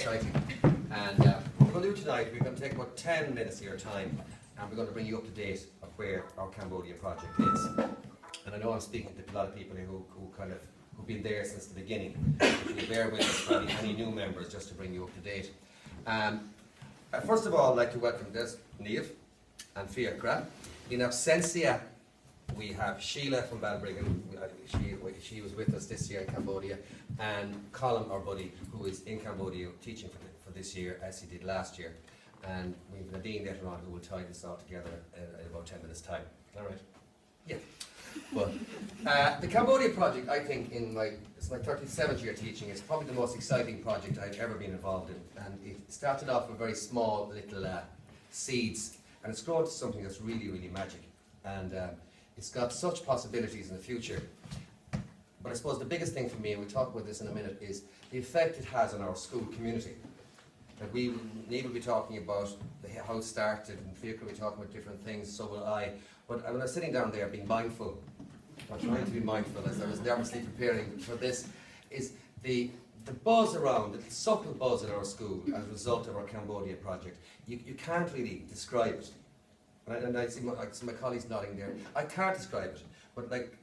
exciting. And what we're going to do tonight, we're going to take about 10 minutes of your time, and we're going to bring you up to date of where our Cambodia project is. And I know I'm speaking to a lot of people who've been there since the beginning. If you bear with us for any new members, just to bring you up to date. First of all, I'd like to welcome Niamh and Fiachra. In absentia, we have Sheila from Balbriggan. She was with us this year in Cambodia, and Colin, our buddy, who is in Cambodia teaching for this year as he did last year. And we have Nadine later on who will tie this all together in about 10 minutes' time. All right? Yeah. But the Cambodia project, I think, it's my 37th year teaching. It's probably the most exciting project I've ever been involved in. And it started off with very small little seeds, and it's grown to something that's really, really magic. And it's got such possibilities in the future. But I suppose the biggest thing for me, and we'll talk about this in a minute, is the effect it has on our school community. That Niamh will be talking about how it started, and Fiachra will be talking about different things, so will I. But when I was sitting down there being mindful, or trying to be mindful as I was nervously preparing for this, is the buzz around, the subtle buzz at our school as a result of our Cambodia project. You can't really describe it. And I see my colleagues nodding there. I can't describe it, but like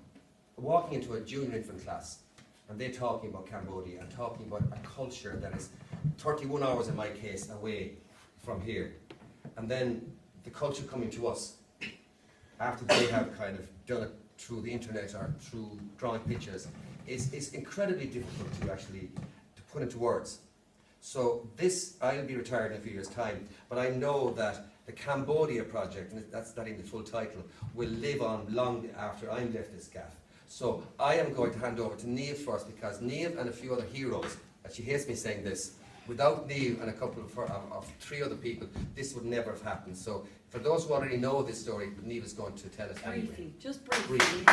walking into a junior infant class and they're talking about Cambodia and talking about a culture that is 31 hours in my case away from here, and then the culture coming to us after they have kind of done it through the internet or through drawing pictures is incredibly difficult to put into words. So this, I'll be retired in a few years' time, but I know that the Cambodia project, and that's that in the full title, will live on long after I'm left this gaff. So I am going to hand over to Niamh first, because Niamh and a few other heroes, and she hates me saying this, without Niamh and a couple of three other people, this would never have happened. So for those who already know this story, Niamh is going to tell it anyway. Briefly, just briefly.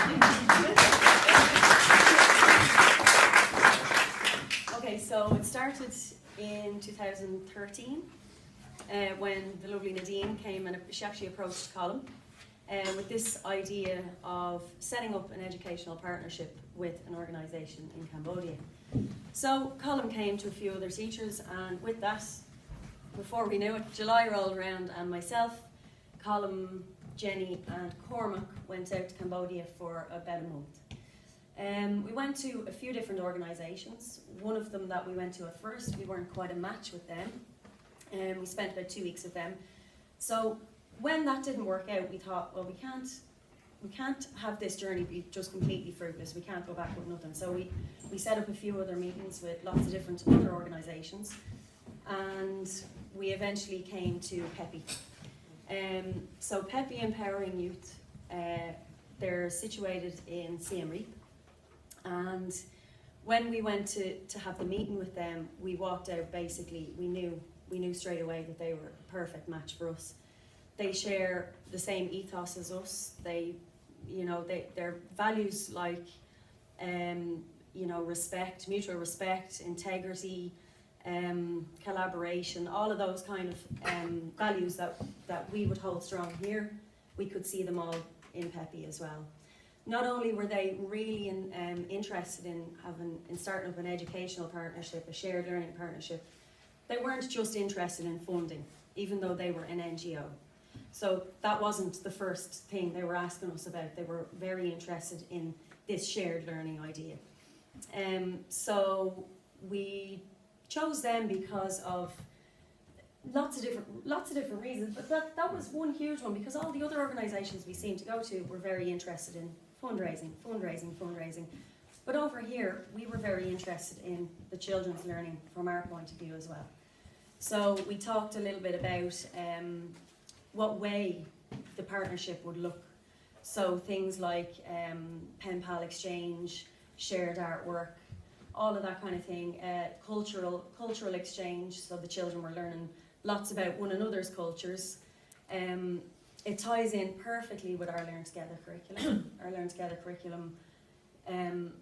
Okay, so it started in 2013 when the lovely Nadine came and she actually approached Colin with this idea of setting up an educational partnership with an organisation in Cambodia. So Colin came to a few other teachers, and with that, before we knew it, July rolled around and myself, Colin, Jenny and Cormac went out to Cambodia for about a month. We went to a few different organisations. One of them that we went to at first, we weren't quite a match with them. We spent about 2 weeks with them. So when that didn't work out, we thought, well, we can't have this journey be just completely fruitless. We can't go back with nothing. So we set up a few other meetings with lots of different other organisations, and we eventually came to PEPY. So PEPY Empowering Youth, they're situated in Siem Reap, and when we went to have the meeting with them, we walked out basically, we knew straight away that they were a perfect match for us. They share the same ethos as us. Their values like respect, mutual respect, integrity, collaboration, all of those kind of values that we would hold strong here, we could see them all in PEPY as well. Not only were they really interested in starting up an educational partnership, a shared learning partnership, they weren't just interested in funding, even though they were an NGO. So that wasn't the first thing they were asking us about. They were very interested in this shared learning idea. So we chose them because of lots of different reasons, but that was one huge one, because all the other organisations we seemed to go to were very interested in fundraising. But over here, we were very interested in the children's learning from our point of view as well. So we talked a little bit about what way the partnership would look. So things like pen pal exchange, shared artwork, all of that kind of thing, cultural exchange, so the children were learning lots about one another's cultures. It ties in perfectly with our Learn Together curriculum.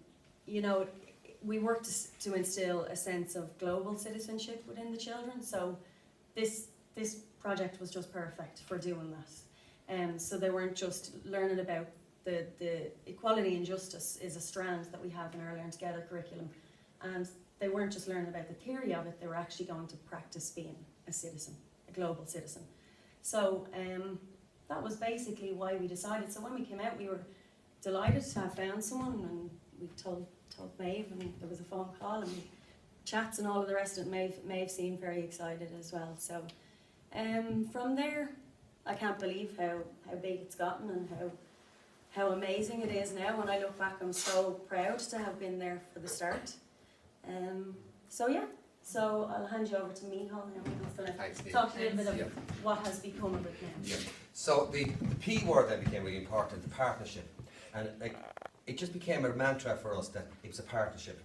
We work to instill a sense of global citizenship within the children, so this project was just perfect for doing that. So they weren't just learning about the equality and justice is a strand that we have in our Learn Together curriculum, and they weren't just learning about the theory of it, they were actually going to practice being a citizen, a global citizen. So that was basically why we decided. So when we came out, we were delighted to have found someone, and we told Maeve, and there was a phone call and chats and all of the rest of it. Maeve seemed very excited as well. So from there, I can't believe how big it's gotten and how amazing it is now. When I look back, I'm so proud to have been there for the start. So yeah, so I'll hand you over to Michal now. Michal's going to talk a little bit of what has become of it now. Yeah. So the P word then became really important, the partnership. And it just became a mantra for us that it was a partnership.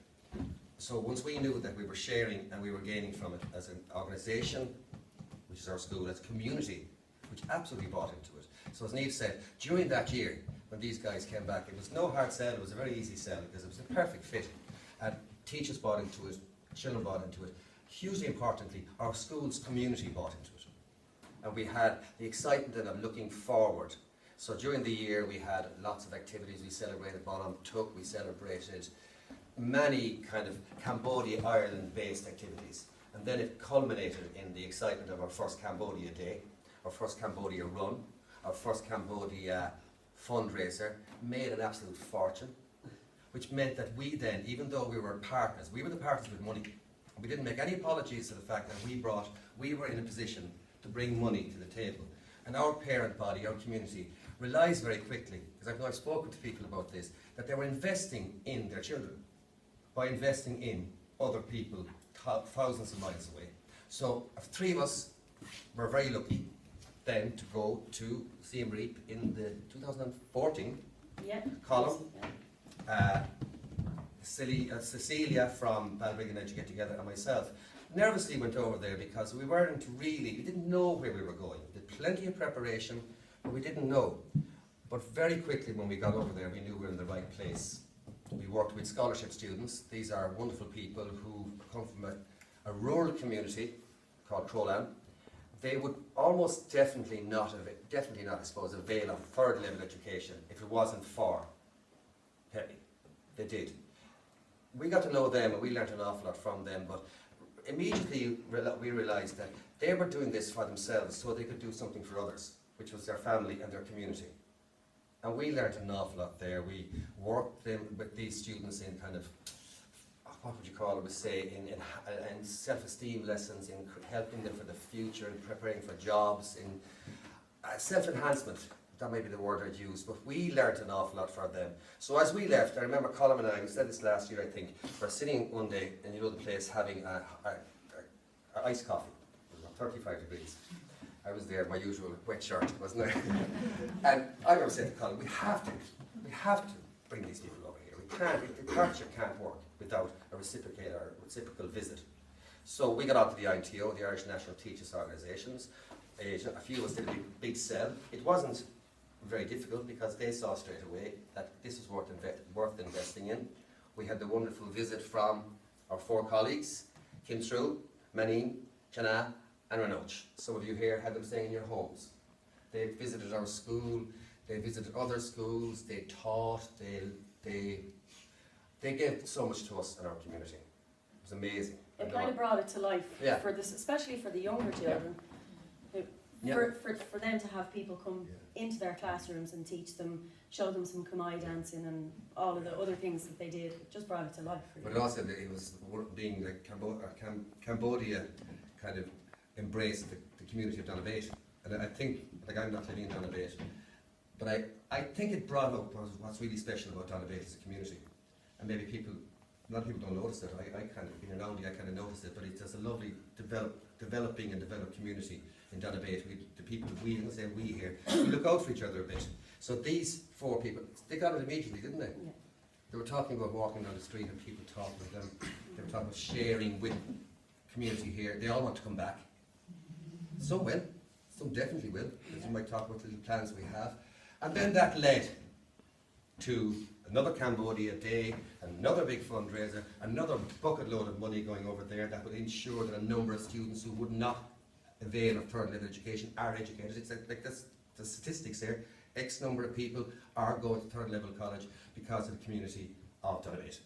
So once we knew that we were sharing and we were gaining from it as an organisation, which is our school, as a community, which absolutely bought into it. So as Niamh said, during that year, when these guys came back, it was no hard sell, it was a very easy sell because it was a perfect fit. And teachers bought into it, children bought into it. Hugely importantly, our school's community bought into it. And we had the excitement of looking forward. So during the year we had lots of activities. We celebrated Bonham Tuk, we celebrated many kind of Cambodia, Ireland based activities. And then it culminated in the excitement of our first Cambodia Day, our first Cambodia Run, our first Cambodia fundraiser, made an absolute fortune, which meant that we then, even though we were partners, we were the partners with money. We didn't make any apologies to the fact that we were in a position to bring money to the table. And our parent body, our community, realised very quickly, because I've spoken to people about this, that they were investing in their children by investing in other people thousands of miles away. So three of us were very lucky then to go to Siem Reap in the 2014 column. Cecilia from Balbriggan Educate Together and myself nervously went over there because we didn't know where we were going. We did plenty of preparation, but we didn't know. But very quickly when we got over there, we knew we were in the right place. We worked with scholarship students. These are wonderful people who come from a rural community called Crolan. They would almost definitely not, I suppose, avail of third level education if it wasn't for PEPY. They did. We got to know them and we learnt an awful lot from them, but immediately we realised that they were doing this for themselves so they could do something for others, which was their family and their community. And we learnt an awful lot there. We worked with these students in kind of, what would you call it, we say, in self-esteem lessons, in helping them for the future, in preparing for jobs, in self-enhancement. That may be the word I'd use, but we learnt an awful lot from them. So as we left, I remember Colin and I, we said this last year I think, were sitting one day in the place having a iced coffee. It was about 35 degrees. I was there, my usual wet shirt, wasn't I? And I remember saying to Colin, we have to bring these people over here. We can't, the partnership can't work without a reciprocal visit. So we got onto the INTO, the Irish National Teachers Organisations. A few of us did a big sell. It wasn't very difficult because they saw straight away that this was worth investing in. We had the wonderful visit from our four colleagues, Kim True, Manine, Chana and Ranoch. Some of you here had them staying in your homes. They visited our school, they visited other schools, they taught, they gave so much to us in our community. It was amazing. It kind of brought it to life, for this, especially for the younger children. For them to have people come into their classrooms and teach them, show them some Khmer dancing and all of the other things that they did, it just brought it to life. Really. But also it was being like Cambodia kind of embraced the community of Donabate. And I think, like I'm not living in Donabate, but I think it brought up what's really special about Donabate as a community. And maybe a lot of people don't notice it. I kind of, being around it, I kind of noticed it, but it's just a lovely developing and developed community in Donabate. The people, we here, we look out for each other a bit. So these four people, they got it immediately, didn't they? Yeah. They were talking about walking down the street and people talking with them. They were talking about sharing with community here. They all want to come back. Some will, some definitely will. We might talk about the little plans we have. And then that led to another Cambodia Day, another big fundraiser, another bucket load of money going over there that would ensure that a number of students who would not avail of third level education are educated. It's like this, the statistics here, X number of people are going to third level college because of the community of Dynamite.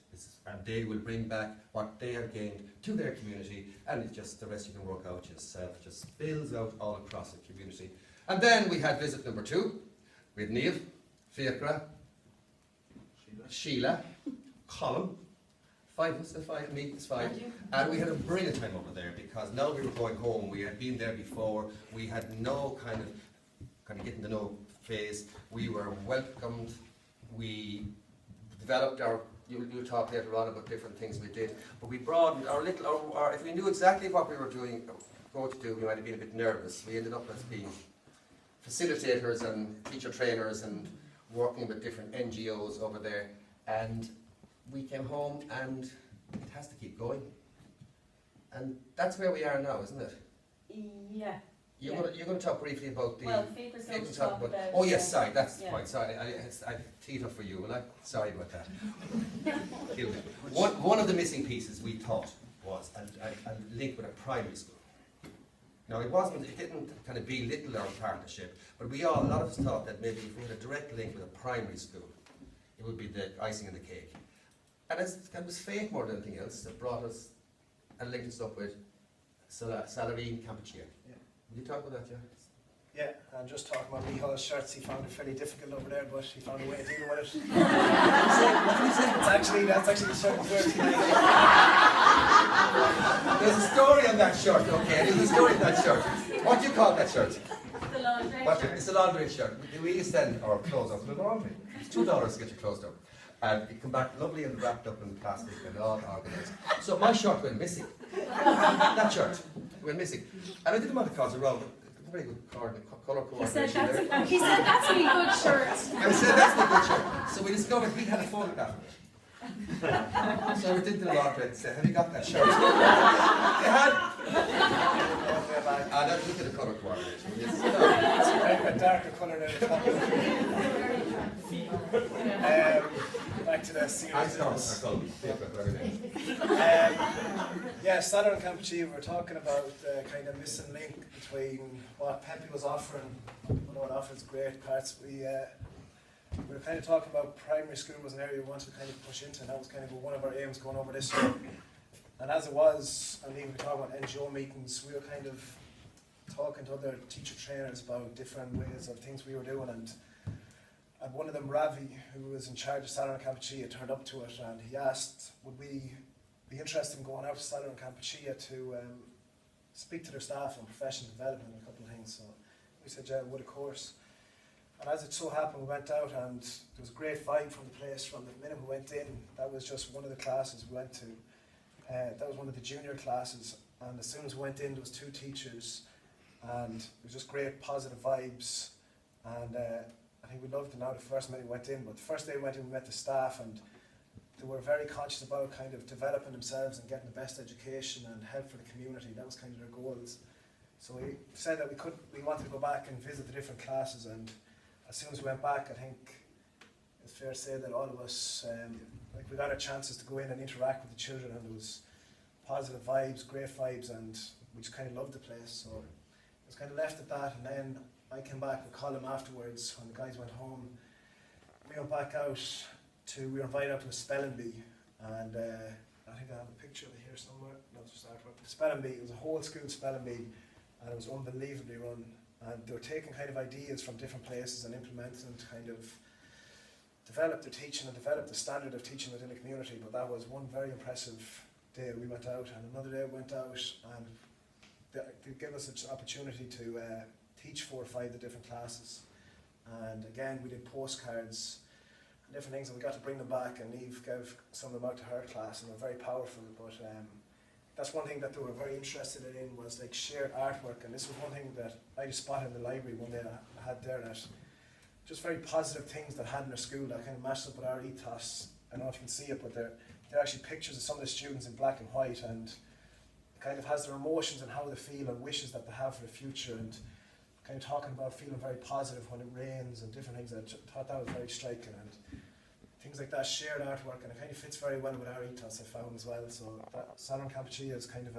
And they will bring back what they have gained to their community, and it's just the rest you can work out yourself. Just spills out all across the community. And then we had visit number 2 with Neil, Fiacra, Sheila, Colin. 5 of us, 5, me, it's 5. And we had a brilliant time over there because now we were going home. We had been there before. We had no kind of getting to know phase. We were welcomed. We developed our. You'll talk later on about different things we did, but we broadened our little. If we knew exactly what we were going to do, we might have been a bit nervous. We ended up as being facilitators and teacher trainers and working with different NGOs over there. And we came home, and it has to keep going. And that's where we are now, isn't it? Yeah. You're going to talk briefly about the. Well, Fiacra's going to talk about. Oh yes, sorry, that's the yeah. point. Sorry, I teed up for you, will I? Sorry about that. Killed it. One of the missing pieces we thought was a link with a primary school. Now it didn't kind of belittle our partnership, but a lot of us thought that maybe if we had a direct link with a primary school, it would be the icing on the cake. And it was fate more than anything else that brought us and linked us up with Salarine Campuchia. Yeah. Will you talk about that, yeah? Yeah, and just talking about Mihai's shirts, he found it fairly difficult over there, but he found a way to deal with it. That's actually the shirt he's wearing tonight. There's a story on that shirt, okay? There's a story on that shirt. What do you call that shirt? The laundry shirt. It's a laundry shirt. We used to send our clothes out to the laundry. It's $2 to get your clothes done. And it come back lovely and wrapped up in plastic and all organised. So my shirt went missing. That shirt went missing. And I didn't want to cause a row. It's a very good colour coordination there. He said that's a good shirt. I said that's a good shirt. So we discovered he had a photograph of it. So we did the laundry and said, have you got that shirt? They had. And then look at the colour coordination. It's a darker colour than the top. Back to the series. Yeah, Saturn Campuchia, we're talking about the kind of missing link between what PEPY was offering, although it offers great parts. We were kind of talking about primary school was an area we wanted to kind of push into, and that was kind of one of our aims going over this year. And as it was, and even we talking about NGO meetings, we were kind of talking to other teacher trainers about different ways of things we were doing, and one of them, Ravi, who was in charge of Saturn Campuchia, turned up to it, and he asked, would we be interested in going out to Saturn Campuchia to speak to their staff on professional development and a couple of things. So we said, yeah, would, of course. And as it so happened, we went out, and there was a great vibe from the place from the minute we went in. That was just one of the classes we went to. That was one of the junior classes, and as soon as we went in, there was 2 teachers, and it was just great positive vibes. And I think we loved it now the first minute we went in, but the first day we went in, we met the staff, and they were very conscious about kind of developing themselves and getting the best education and help for the community. That was kind of their goals. So we said that we wanted to go back and visit the different classes, and as soon as we went back, I think it's fair to say that all of us, we got our chances to go in and interact with the children, and there was positive vibes, great vibes, and we just kind of loved the place. So it was kind of left at that, and then I came back with Colin afterwards when the guys went home. We went back out we were invited out to a spelling bee, and I think I have a picture of it here somewhere. No, it's just artwork. The spelling bee, it was a whole school spelling bee, and it was unbelievably run. And they were taking kind of ideas from different places and implementing them to kind of develop their teaching and develop the standard of teaching within the community. But that was one very impressive day we went out, and another day we went out, and they gave us an opportunity to teach 4 or 5 of the different classes. And again, we did postcards and different things, and we got to bring them back, and Eve gave some of them out to her class, and they were very powerful. But that's one thing that they were very interested in, was like shared artwork, and this was one thing that I just spotted in the library one day I had there, that just very positive things that had in their school that kind of matched up with our ethos. I don't know if you can see it, but they're actually pictures of some of the students in black and white, and kind of has their emotions and how they feel and wishes that they have for the future, and kind of talking about feeling very positive when it rains and different things. I thought that was very striking, and things like that, shared artwork, and it kind of fits very well with our ethos, I found as well. So that Saturn Campuchia is kind of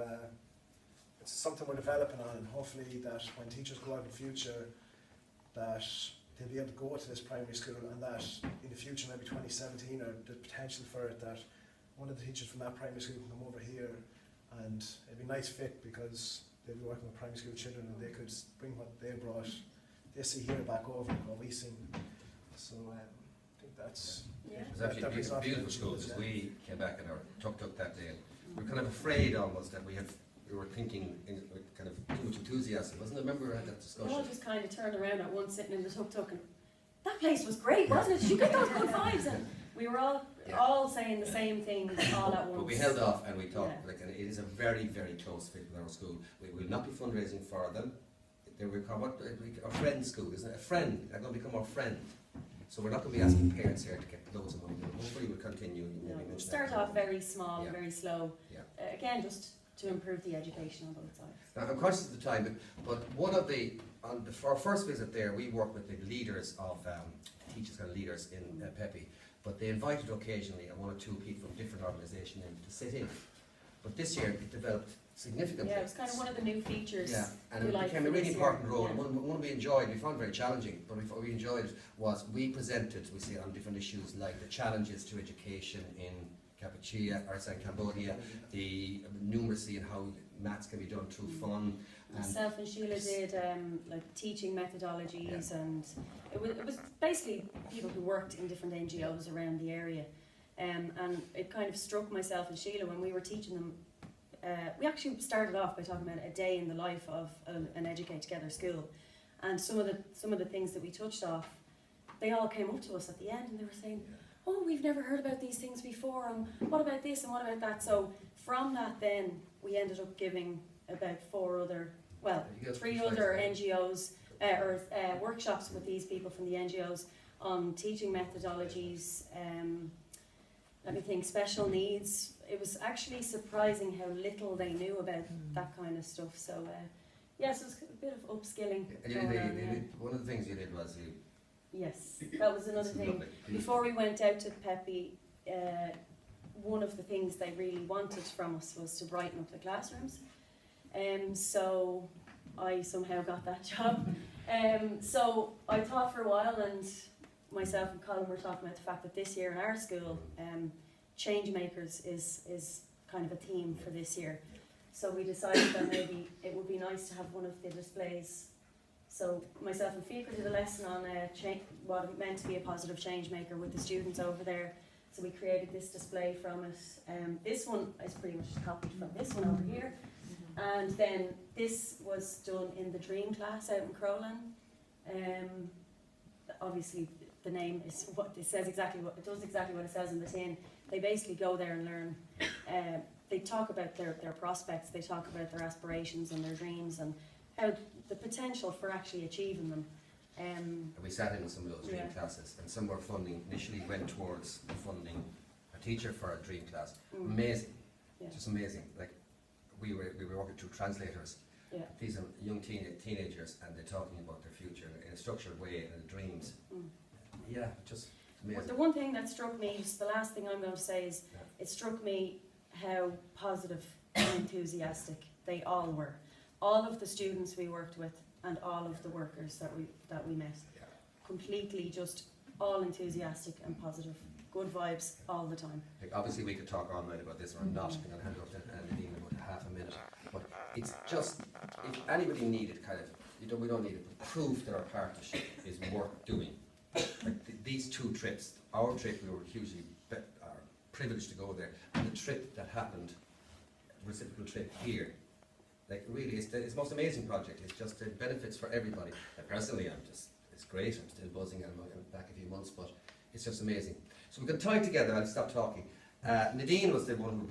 it's something we're developing on, and hopefully that when teachers go out in the future, that they'll be able to go to this primary school, and that in the future, maybe 2017, or the potential for it, that one of the teachers from that primary school can come over here, and it'd be a nice fit because they'll be working with primary school children, and they could bring what they brought, they see here back over what we see. So I think that's... Yeah. It was actually a beautiful school, because we came back in our tuk-tuk that day, and we were kind of afraid almost that we were thinking in kind of too much enthusiasm, wasn't it? Remember we had that discussion? We all just kind of turned around at once sitting in the tuk-tuk, and that place was great, wasn't it? Did you get those good vibes? And we were all saying the same things all at once. But we held off and we thought, Yeah. like, and it is a very, very close fit with our school. We will not be fundraising for them. They will call our friend school, isn't it? A friend. They're going to become our friend. So we're not going to be asking parents here to get loads of money. Hopefully we'll continue. No, we'll start off very small, Yeah. very slow. Yeah. Again, just to improve the education on both sides. Now, I'm conscious of the time, but one of for our first visit there, we worked with the leaders of, teachers and leaders in PEPY, but they invited occasionally one or two people from different organisations in to sit in. But this year it developed significantly. Yeah, it was kind of one of the new features. Yeah, and we it liked became a for really this important year. role. Yeah. One we enjoyed, we found very challenging, but what we enjoyed was we presented, we say, on different issues like the challenges to education in Cambodia, the numeracy and how maths can be done through fun. Myself and Sheila did like teaching methodologies, and it was basically people who worked in different NGOs around the area, and it kind of struck myself and Sheila when we were teaching them. We actually started off by talking about a day in the life of an Educate Together school, and some of the things that we touched off, they all came up to us at the end and they were saying, oh, we've never heard about these things before, and what about this and what about that? So from that then we ended up giving about three other NGOs or workshops with these people from the NGOs on teaching methodologies, let me think, special needs. It was actually surprising how little they knew about that kind of stuff. So yes, it was a bit of upskilling. One of the things you did was you... Yes, that was another thing. Before we went out to PEPY, one of the things they really wanted from us was to brighten up the classrooms. So I somehow got that job. So I thought for a while, and myself and Colin were talking about the fact that this year in our school, change makers is kind of a theme for this year. So we decided that maybe it would be nice to have one of the displays. So myself and Fiona did a lesson on what it meant to be a positive change maker with the students over there. So we created this display from it. This one is pretty much copied from this one over here. And then this was done in the Dream class out in Crowland. Obviously the name is what it says exactly what it does exactly what it says in the tin. They basically go there and learn. They talk about their prospects, they talk about their aspirations and their dreams and how the potential for actually achieving them. And we sat in some of those dream classes, and some of our funding initially went towards funding a teacher for a dream class. Amazing, just amazing. Like we were working through translators. Yeah. These are young teenagers, and they're talking about their future in a structured way and their dreams. Yeah, just amazing. The one thing that struck me, just the last thing I'm going to say is, it struck me how positive and enthusiastic they all were. All of the students we worked with and all of the workers that we met, completely just all enthusiastic and positive, good vibes all the time. Like obviously we could talk all night about this, or not. I'm going to hand over to Nadine in about half a minute. But it's just, if anybody needed we don't need it, but proof that our partnership is worth doing. Like these two trips, our trip, we were hugely privileged to go there, and the trip that happened, reciprocal trip here, like really, it's the most amazing project. It's just the benefits for everybody. And personally, it's great. I'm still buzzing, and I'm back a few months, but it's just amazing. So we can tie together. I'll stop talking. Nadine was the one who